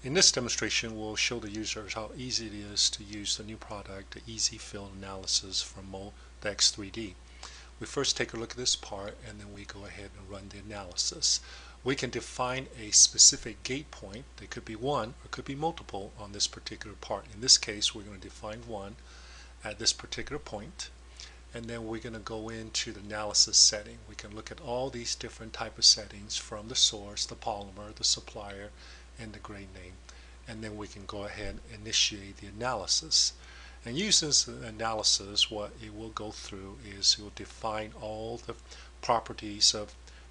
In this demonstration, we'll show the users how easy it is to use the new product, the Easy Field Analysis from Modex 3D. We first take a look at this part, and then we go ahead and run the analysis. We can define a specific gate point. There could be one or could be multiple on this particular part. In this case, we're going to define one at this particular point, and then we're going to go into the analysis setting. We can look at all these different type of settings from the source, the polymer, the supplier, and the grade name, and then we can go ahead and initiate the analysis. And using this analysis, what it will go through is it will define all the properties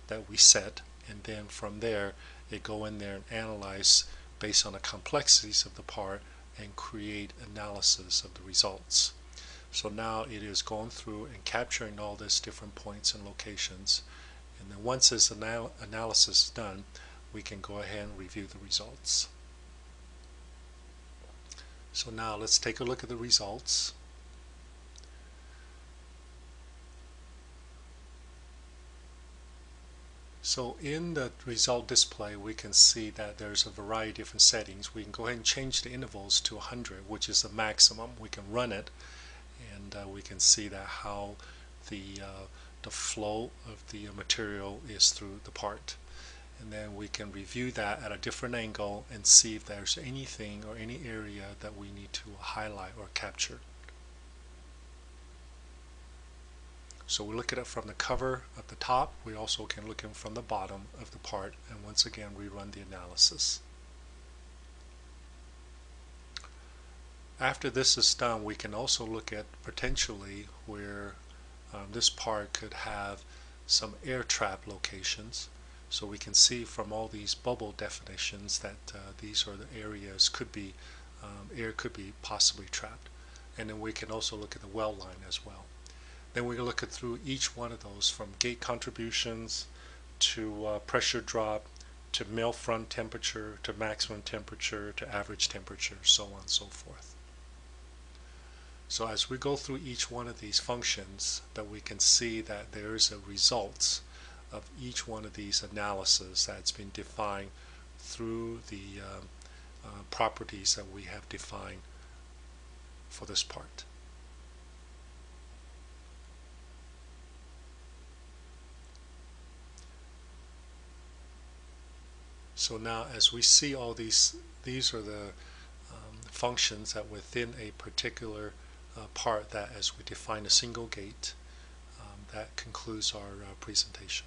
that we set, and then from there it go in there and analyze based on the complexities of the part and create analysis of the results. So now it is going through and capturing all these different points and locations, and then once this analysis is done, we can go ahead and review the results. So now let's take a look at the results. So in the result display, we can see that there's a variety of different settings. We can go ahead and change the intervals to 100, which is the maximum. We can run it, and we can see that how the flow of the material is through the part. And then we can review that at a different angle and see if there's anything or any area that we need to highlight or capture. So we look at it from the cover at the top. We also can look at it from the bottom of the part, and once again we run the analysis. After this is done, we can also look at potentially where this part could have some air trap locations. So we can see from all these bubble definitions that these are the areas could be air could be possibly trapped. And then we can also look at the weld line as well. Then we can look at through each one of those, from gate contributions to pressure drop to mill front temperature to maximum temperature to average temperature, so on and so forth. So as we go through each one of these functions, that we can see that there is a results of each one of these analyses that's been defined through the properties that we have defined for this part. So now as we see all these are the functions that within a particular part that as we define a single gate. That concludes our presentation.